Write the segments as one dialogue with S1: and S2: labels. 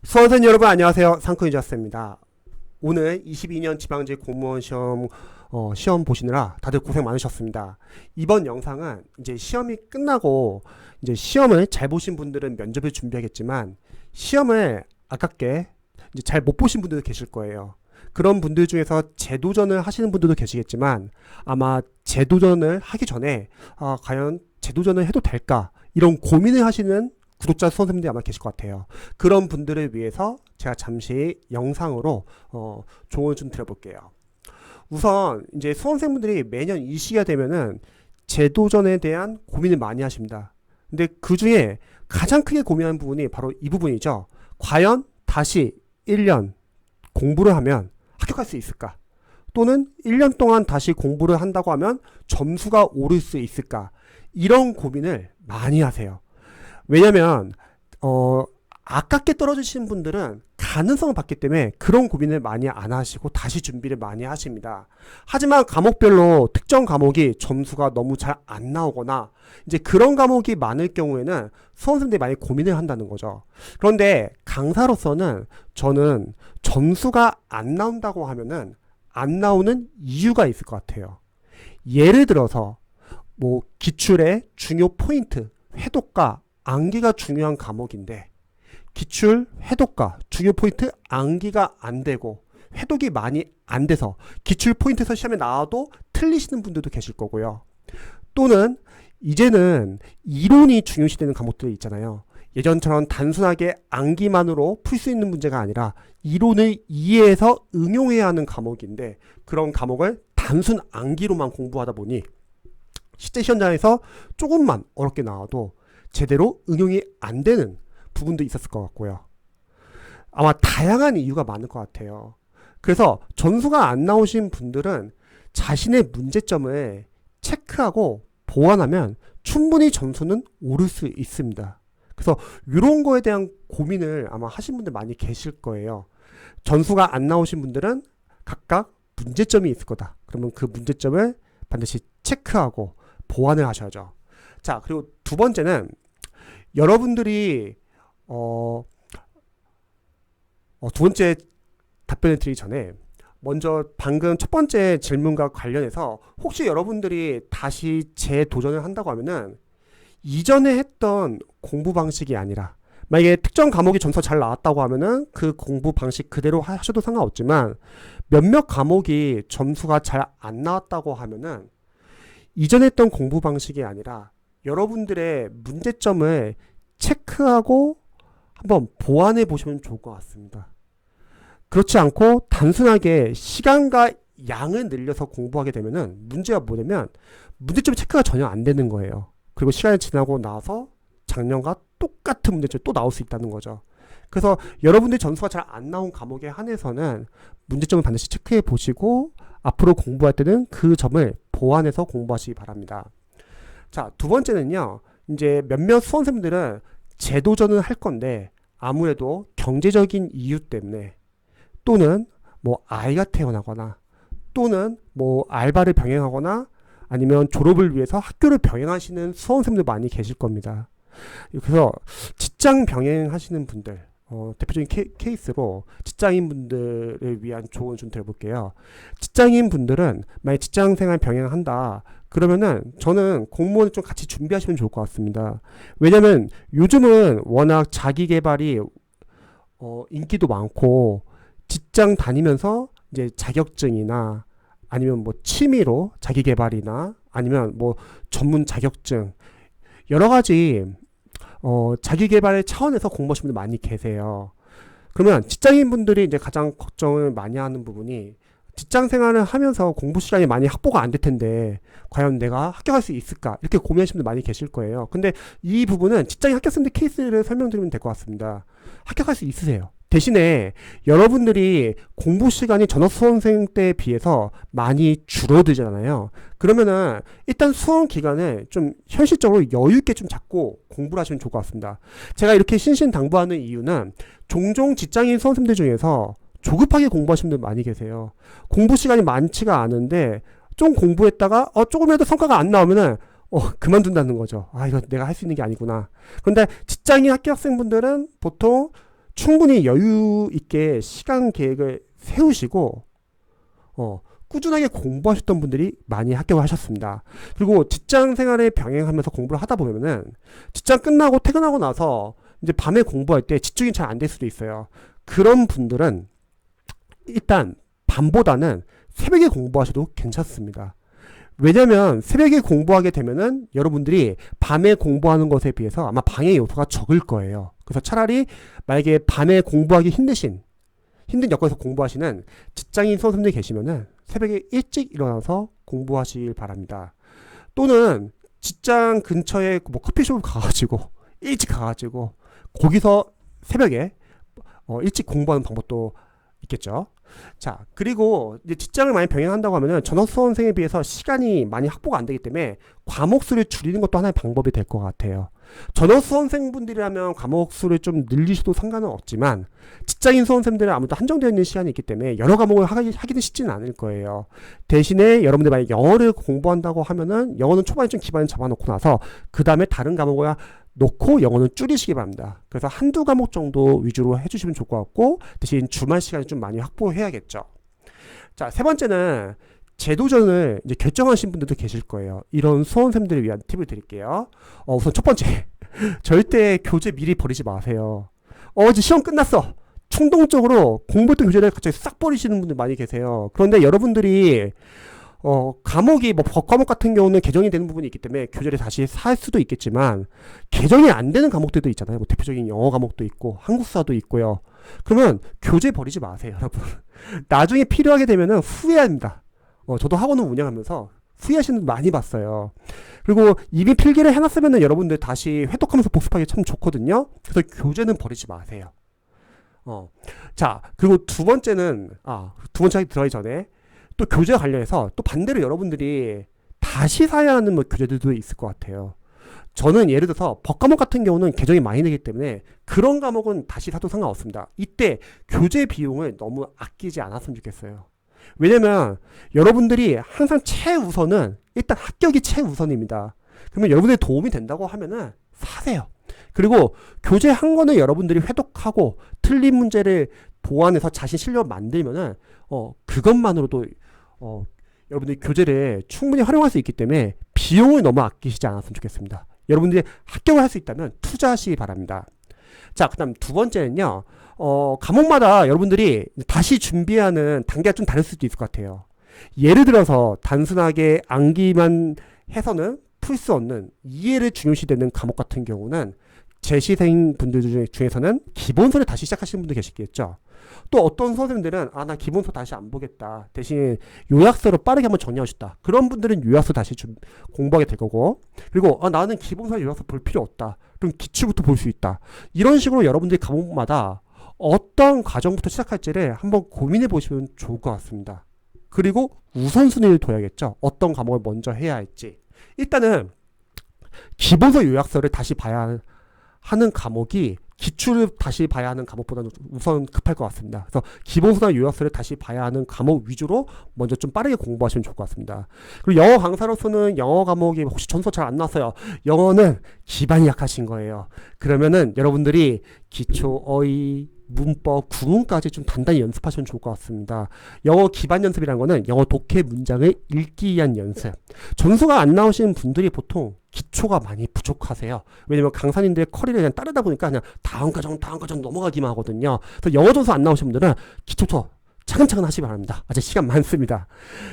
S1: 수험생 여러분 안녕하세요. 상크이자스입니다. 오늘 22년 지방직 공무원 시험 시험 보시느라 다들 고생 많으셨습니다. 이번 영상은 이제 시험이 끝나고 이제 시험을 잘 보신 분들은 면접을 준비하겠지만 시험을 아깝게 이제 잘 못 보신 분들도 계실 거예요. 그런 분들 중에서 재도전을 하시는 분들도 계시겠지만 아마 재도전을 하기 전에 과연 재도전을 해도 될까 이런 고민을 하시는 구독자 수험생분들이 아마 계실 것 같아요. 그런 분들을 위해서 제가 잠시 영상으로 조언을 좀 드려볼게요. 우선 이제 수험생분들이 매년 이 시기가 되면은 재도전에 대한 고민을 많이 하십니다. 근데 그 중에 가장 크게 고민하는 부분이 바로 이 부분이죠. 과연 다시 1년 공부를 하면 합격할 수 있을까? 또는 1년 동안 다시 공부를 한다고 하면 점수가 오를 수 있을까? 이런 고민을 많이 하세요. 왜냐면 아깝게 떨어지신 분들은 가능성을 봤기 때문에 그런 고민을 많이 안 하시고 다시 준비를 많이 하십니다. 하지만 과목별로 특정 과목이 점수가 너무 잘 안 나오거나 이제 그런 과목이 많을 경우에는 수험생들이 많이 고민을 한다는 거죠. 그런데 강사로서는 저는 점수가 안 나온다고 하면은 안 나오는 이유가 있을 것 같아요. 예를 들어서 뭐 기출의 중요 포인트, 회독과 암기가 중요한 과목인데 기출, 회독과 중요 포인트 암기가 안 되고 회독이 많이 안 돼서 기출 포인트에서 시험에 나와도 틀리시는 분들도 계실 거고요. 또는 이제는 이론이 중요시되는 과목들이 있잖아요. 예전처럼 단순하게 암기만으로 풀 수 있는 문제가 아니라 이론을 이해해서 응용해야 하는 과목인데 그런 과목을 단순 암기로만 공부하다 보니 실제 시험장에서 조금만 어렵게 나와도 제대로 응용이 안 되는 부분도 있었을 것 같고요. 아마 다양한 이유가 많을 것 같아요. 그래서 점수가 안 나오신 분들은 자신의 문제점을 체크하고 보완하면 충분히 점수는 오를 수 있습니다. 그래서 이런 거에 대한 고민을 아마 하신 분들 많이 계실 거예요. 점수가 안 나오신 분들은 각각 문제점이 있을 거다. 그러면 그 문제점을 반드시 체크하고 보완을 하셔야죠. 자, 그리고 두 번째는 여러분들이 두 번째 답변을 드리기 전에 먼저 방금 첫 번째 질문과 관련해서 혹시 여러분들이 다시 재도전을 한다고 하면은 이전에 했던 공부 방식이 아니라 만약에 특정 과목이 점수가 잘 나왔다고 하면은 그 공부 방식 그대로 하셔도 상관없지만 몇몇 과목이 점수가 잘 안 나왔다고 하면은 이전에 했던 공부 방식이 아니라 여러분들의 문제점을 체크하고 한번 보완해 보시면 좋을 것 같습니다. 그렇지 않고 단순하게 시간과 양을 늘려서 공부하게 되면은 문제가 뭐냐면 문제점 체크가 전혀 안 되는 거예요. 그리고 시간이 지나고 나서 작년과 똑같은 문제점이 또 나올 수 있다는 거죠. 그래서 여러분들이 점수가 잘 안 나온 과목에 한해서는 문제점을 반드시 체크해 보시고 앞으로 공부할 때는 그 점을 보완해서 공부하시기 바랍니다. 자, 두 번째는요. 이제 몇몇 수험생들은 재도전을 할 건데 아무래도 경제적인 이유 때문에 또는 뭐 아이가 태어나거나 또는 뭐 알바를 병행하거나 아니면 졸업을 위해서 학교를 병행하시는 수험생들 많이 계실 겁니다. 그래서 직장 병행하시는 분들 대표적인 케이스로 직장인 분들을 위한 조언을 좀 드려볼게요. 직장인 분들은 만약 직장생활 병행한다 그러면은 저는 공무원을 좀 같이 준비하시면 좋을 것 같습니다. 왜냐면 요즘은 워낙 자기계발이 인기도 많고 직장 다니면서 이제 자격증이나 아니면 뭐 취미로 자기계발이나 아니면 뭐 전문 자격증 여러 가지 자기계발의 차원에서 공부하시는 분들 많이 계세요. 그러면 직장인 분들이 이제 가장 걱정을 많이 하는 부분이 직장 생활을 하면서 공부 시간이 많이 확보가 안 될 텐데 과연 내가 합격할 수 있을까 이렇게 고민하시는 분들 많이 계실 거예요. 근데 이 부분은 직장인 합격생들 케이스를 설명드리면 될 것 같습니다. 합격할 수 있으세요. 대신에 여러분들이 공부 시간이 전업 수험생 때에 비해서 많이 줄어들잖아요. 그러면은 일단 수험 기간을 좀 현실적으로 여유 있게 좀 잡고 공부를 하시면 좋을 것 같습니다. 제가 이렇게 신신당부하는 이유는 종종 직장인 수험생들 중에서 조급하게 공부하시는 분들 많이 계세요. 공부 시간이 많지가 않은데 좀 공부했다가 조금이라도 성과가 안 나오면은 그만둔다는 거죠. 이거 내가 할 수 있는 게 아니구나. 그런데 직장인 합격생분들은 보통 충분히 여유 있게 시간 계획을 세우시고 꾸준하게 공부하셨던 분들이 많이 합격을 하셨습니다. 그리고 직장 생활에 병행하면서 공부를 하다 보면은 직장 끝나고 퇴근하고 나서 이제 밤에 공부할 때 집중이 잘 안 될 수도 있어요. 그런 분들은 일단 밤보다는 새벽에 공부하셔도 괜찮습니다. 왜냐면 새벽에 공부하게 되면은 여러분들이 밤에 공부하는 것에 비해서 아마 방해 요소가 적을 거예요. 그래서 차라리 만약에 밤에 공부하기 힘든 여건에서 공부하시는 직장인 수험생들이 계시면은 새벽에 일찍 일어나서 공부하시길 바랍니다. 또는 직장 근처에 뭐 커피숍을 가가지고 일찍 가가지고 거기서 새벽에 일찍 공부하는 방법도 있겠죠. 자, 그리고 이제 직장을 많이 병행한다고 하면은 전업 수험생에 비해서 시간이 많이 확보가 안 되기 때문에 과목 수를 줄이는 것도 하나의 방법이 될 것 같아요. 전업 수험생분들이라면 과목 수를 좀 늘리셔도 상관은 없지만 직장인 수험생들은 아무래도 한정되어 있는 시간이 있기 때문에 여러 과목을 하기는 쉽지는 않을 거예요. 대신에 여러분들 만약 영어를 공부한다고 하면은 영어는 초반에 좀 기반을 잡아놓고 나서 그 다음에 다른 과목을 놓고 영어는 줄이시기 바랍니다. 그래서 한두 과목 정도 위주로 해주시면 좋을 것 같고 대신 주말 시간을 좀 많이 확보해야겠죠. 자, 세 번째는 재도전을 이제 결정하신 분들도 계실 거예요. 이런 수험생들을 위한 팁을 드릴게요. 우선 첫 번째, 절대 교재 미리 버리지 마세요. 이제 시험 끝났어. 충동적으로 공부했던 교재를 갑자기 싹 버리시는 분들 많이 계세요. 그런데 여러분들이 과목이 뭐 법과목 같은 경우는 개정이 되는 부분이 있기 때문에 교재를 다시 살 수도 있겠지만 개정이 안 되는 과목들도 있잖아요. 뭐 대표적인 영어 과목도 있고 한국사도 있고요. 그러면 교재 버리지 마세요, 여러분. 나중에 필요하게 되면은 후회합니다. 저도 학원을 운영하면서 후회하시는 분 많이 봤어요. 그리고 이미 필기를 해놨으면은 여러분들 다시 회독하면서 복습하기 참 좋거든요. 그래서 교재는 버리지 마세요. 자, 그리고 두 번째 하기 들어가기 전에 또 교재 관련해서 또 반대로 여러분들이 다시 사야 하는 뭐 교재들도 있을 것 같아요. 저는 예를 들어서 법과목 같은 경우는 개정이 많이 되기 때문에 그런 과목은 다시 사도 상관없습니다. 이때 교재 비용을 너무 아끼지 않았으면 좋겠어요. 왜냐면 여러분들이 항상 최우선은 일단 합격이 최우선입니다. 그러면 여러분들이 도움이 된다고 하면은 사세요. 그리고 교재 한 권을 여러분들이 회독하고 틀린 문제를 보완해서 자신 실력을 만들면은 그것만으로도 여러분들이 교재를 충분히 활용할 수 있기 때문에 비용을 너무 아끼시지 않았으면 좋겠습니다. 여러분들이 합격을 할 수 있다면 투자하시기 바랍니다. 자, 그 다음 두 번째는요. 과목마다 여러분들이 다시 준비하는 단계가 좀 다를 수도 있을 것 같아요. 예를 들어서 단순하게 암기만 해서는 풀 수 없는 이해를 중요시되는 과목 같은 경우는 재시생 분들 중에서는 기본서를 다시 시작하시는 분들 계시겠죠. 또 어떤 선생님들은 나 기본서 다시 안 보겠다. 대신 요약서로 빠르게 한번 정리하고 싶다. 그런 분들은 요약서 다시 좀 공부하게 될 거고, 그리고 나는 기본서 요약서 볼 필요 없다. 그럼 기출부터 볼 수 있다. 이런 식으로 여러분들이 과목마다 어떤 과정부터 시작할지를 한번 고민해 보시면 좋을 것 같습니다. 그리고 우선순위를 둬야겠죠. 어떤 과목을 먼저 해야 할지. 일단은 기본서 요약서를 다시 봐야 하는 과목이 기출을 다시 봐야 하는 과목보다는 우선 급할 것 같습니다. 그래서 기본서나 요약서를 다시 봐야 하는 과목 위주로 먼저 좀 빠르게 공부하시면 좋을 것 같습니다. 그리고 영어 강사로서는 영어 과목이 혹시 점수가 잘 안 나왔어요. 영어는 기반이 약하신 거예요. 그러면은 여러분들이 기초, 어휘, 문법, 구문까지 좀 단단히 연습하시면 좋을 것 같습니다. 영어 기반 연습이라는 거는 영어 독해 문장을 읽기 위한 연습. 점수가 안 나오시는 분들이 보통 기초가 많이 부족하세요. 왜냐면 강사님들의 커리를 그냥 따르다 보니까 그냥 다음 과정 넘어가기만 하거든요. 그래서 영어 점수 안 나오신 분들은 기초부터 차근차근 하시기 바랍니다. 아직 시간 많습니다.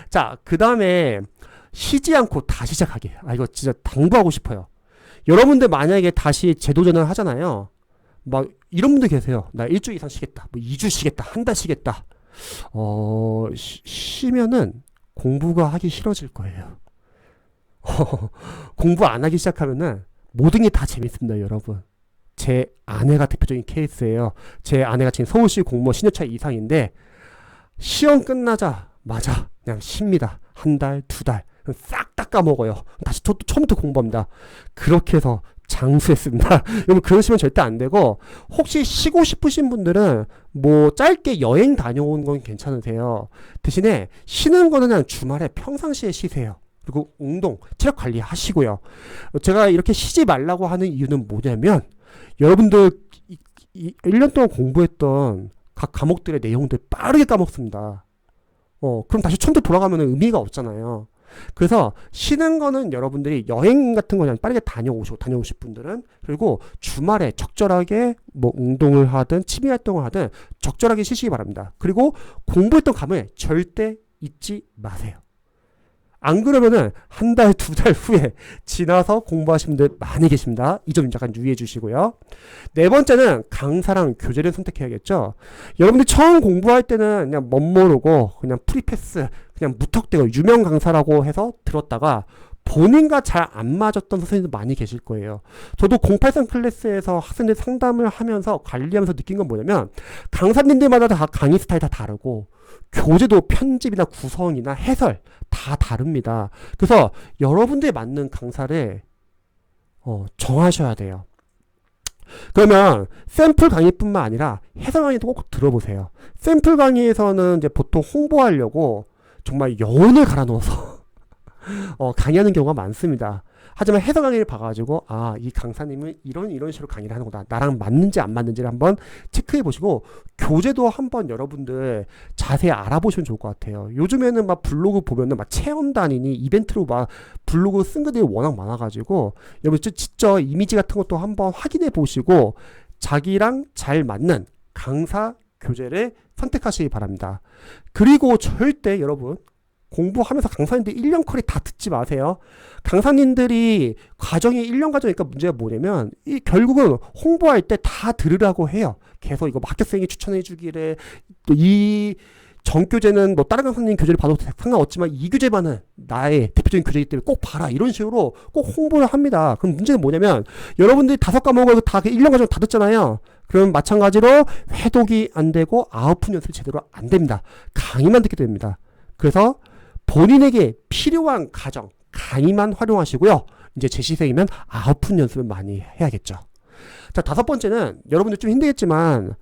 S1: 자, 그 다음에 쉬지 않고 다시 시작하기. 이거 진짜 당부하고 싶어요. 여러분들 만약에 다시 재도전을 하잖아요. 막 이런 분들 계세요. 나 일주일 이상 쉬겠다. 뭐 2주 쉬겠다. 한 달 쉬겠다. 쉬면은 공부가 하기 싫어질 거예요. 공부 안 하기 시작하면은 모든 게 다 재밌습니다, 여러분. 제 아내가 대표적인 케이스예요. 제 아내가 지금 서울시 공무원 신여차 이상인데 시험 끝나자마자 그냥 쉽니다. 한 달, 두 달. 싹 다 까먹어요. 다시 처음부터 공부합니다. 그렇게 해서 장수했습니다. 여러분 그러시면 절대 안 되고, 혹시 쉬고 싶으신 분들은 뭐 짧게 여행 다녀오는 건 괜찮으세요. 대신에 쉬는 거는 그냥 주말에 평상시에 쉬세요. 그리고 운동, 체력 관리 하시고요. 제가 이렇게 쉬지 말라고 하는 이유는 뭐냐면, 여러분들 이 1년 동안 공부했던 각 과목들의 내용들 빠르게 까먹습니다. 그럼 다시 처음부터 돌아가면 의미가 없잖아요. 그래서 쉬는 거는 여러분들이 여행 같은 거 그냥 빠르게 다녀오실 분들은, 그리고 주말에 적절하게 뭐 운동을 하든 취미 활동을 하든 적절하게 쉬시기 바랍니다. 그리고 공부했던 감을 절대 잊지 마세요. 안 그러면은 한 달, 두 달 후에 지나서 공부하시는 분들 많이 계십니다. 이 점 약간 유의해 주시고요. 네 번째는 강사랑 교재를 선택해야겠죠. 여러분들이 처음 공부할 때는 그냥 멋모르고 그냥 프리패스, 그냥 무턱대고 유명 강사라고 해서 들었다가 본인과 잘 안 맞았던 선생님도 많이 계실 거예요. 저도 083 클래스에서 학생들 상담을 하면서 관리하면서 느낀 건 뭐냐면, 강사님들마다 다 강의 스타일이 다 다르고 교재도 편집이나 구성이나 해설 다 다릅니다. 그래서 여러분들에 맞는 강사를 정하셔야 돼요. 그러면 샘플 강의뿐만 아니라 해설 강의도 꼭 들어보세요. 샘플 강의에서는 이제 보통 홍보하려고 정말 여운을 갈아 넣어서 강의하는 경우가 많습니다. 하지만 해설 강의를 봐가지고 이 강사님은 이런 식으로 강의를 하는구나, 나랑 맞는지 안 맞는지를 한번 체크해 보시고 교재도 한번 여러분들 자세히 알아보시면 좋을 것 같아요. 요즘에는 막 블로그 보면은 막 체험단이니 이벤트로 막 블로그 쓴 것들이 워낙 많아가지고 여러분 직접 이미지 같은 것도 한번 확인해 보시고 자기랑 잘 맞는 강사 교재를 선택하시기 바랍니다. 그리고 절대 여러분 공부하면서 강사님들 1년 컬이 다 듣지 마세요. 강사님들이 과정이 1년 과정이니까 문제가 뭐냐면 결국은 홍보할 때 다 들으라고 해요. 계속 이거 합격생이 추천해 주기를, 또 이 전교재는 뭐 다른 강사님 교재를 봐도 상관없지만 이 교재만은 나의 대표적인 교재이기 때문에 꼭 봐라, 이런 식으로 꼭 홍보를 합니다. 그럼 문제는 뭐냐면 여러분들이 5과목을 다 1년 과정 다 듣잖아요. 그럼 마찬가지로 회독이 안 되고 아웃풋 연습이 제대로 안 됩니다. 강의만 듣게 됩니다. 그래서 본인에게 필요한 과정 강의만 활용하시고요. 이제 재시생이면 아웃풋 연습을 많이 해야겠죠. 자, 5번째는 여러분들 좀 힘들겠지만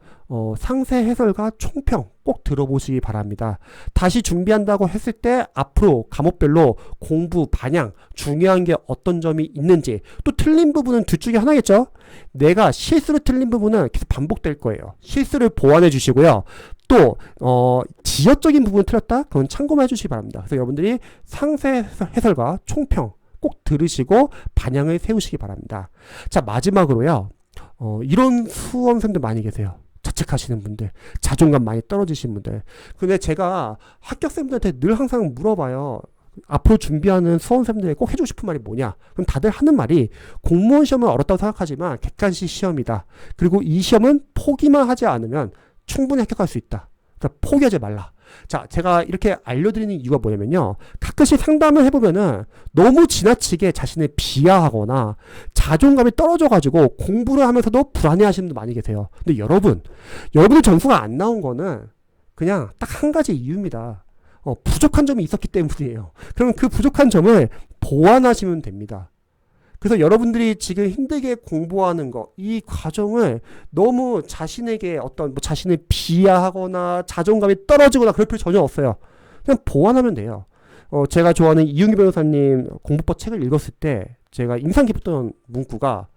S1: 상세 해설과 총평 꼭 들어보시기 바랍니다. 다시 준비한다고 했을 때 앞으로 과목별로 공부 방향, 중요한 게 어떤 점이 있는지, 또 틀린 부분은 둘 중에 하나겠죠. 내가 실수로 틀린 부분은 계속 반복될 거예요. 실수를 보완해 주시고요. 또 지역적인 부분을 틀렸다? 그건 참고만 해주시기 바랍니다. 그래서 여러분들이 상세 해설과 총평 꼭 들으시고 방향을 세우시기 바랍니다. 자, 마지막으로요. 이런 수험생들 많이 계세요. 자책하시는 분들, 자존감 많이 떨어지시는 분들. 근데 제가 합격생들한테 늘 항상 물어봐요. 앞으로 준비하는 수험생들에게 꼭 해주고 싶은 말이 뭐냐? 그럼 다들 하는 말이, 공무원 시험은 어렵다고 생각하지만 객관식 시험이다. 그리고 이 시험은 포기만 하지 않으면 충분히 합격할 수 있다. 그러니까 포기하지 말라. 자, 제가 이렇게 알려드리는 이유가 뭐냐면요, 가끔씩 상담을 해보면은 너무 지나치게 자신을 비하하거나 자존감이 떨어져가지고 공부를 하면서도 불안해하시는 분들 많이 계세요. 근데 여러분의 점수가 안 나온 거는 그냥 딱 한 가지 이유입니다. 부족한 점이 있었기 때문이에요. 그럼 그 부족한 점을 보완하시면 됩니다. 그래서 여러분들이 지금 힘들게 공부하는 거, 이 과정을 너무 자신에게 자신을 비하하거나 자존감이 떨어지거나 그럴 필요 전혀 없어요. 그냥 보완하면 돼요. 제가 좋아하는 이윤기 변호사님 공부법 책을 읽었을 때 제가 인상 깊었던 문구가,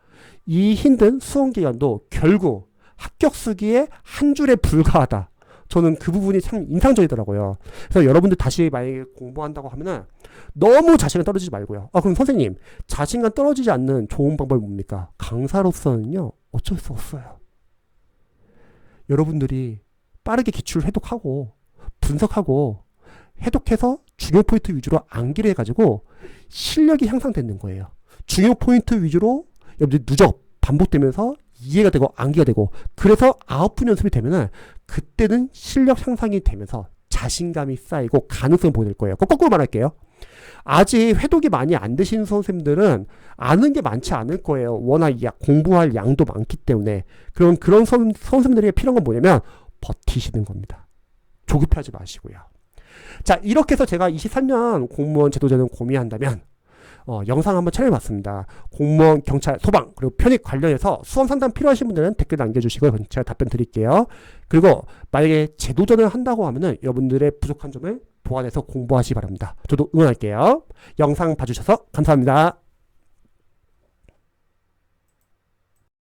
S1: 이 힘든 수험 기간도 결국 합격 수기의 한 줄에 불과하다. 저는 그 부분이 참 인상적이더라고요. 그래서 여러분들 다시 만약에 공부한다고 하면은 너무 자신감 떨어지지 말고요. 그럼 선생님, 자신감 떨어지지 않는 좋은 방법이 뭡니까? 강사로서는요, 어쩔 수 없어요. 여러분들이 빠르게 기출 해독하고 분석하고 해독해서 중요 포인트 위주로 암기를 해가지고 실력이 향상되는 거예요. 중요 포인트 위주로 여러분들이 누적 반복되면서 이해가 되고 암기가 되고, 그래서 아웃풋 연습이 되면은 그때는 실력 향상이 되면서 자신감이 쌓이고 가능성을 보게 될 거예요. 거꾸로 말할게요. 아직 회독이 많이 안 되시는 선생님들은 아는 게 많지 않을 거예요. 워낙 공부할 양도 많기 때문에. 그런 선생님들에게 필요한 건 뭐냐면 버티시는 겁니다. 조급해하지 마시고요. 자, 이렇게 해서 제가 23년 공무원 제도제는 고민한다면 영상 한번 촬영해봤습니다. 공무원, 경찰, 소방, 그리고 편입 관련해서 수험 상담 필요하신 분들은 댓글 남겨주시고 제가 답변 드릴게요. 그리고 만약에 재도전을 한다고 하면은 여러분들의 부족한 점을 보완해서 공부하시기 바랍니다. 저도 응원할게요. 영상 봐주셔서 감사합니다.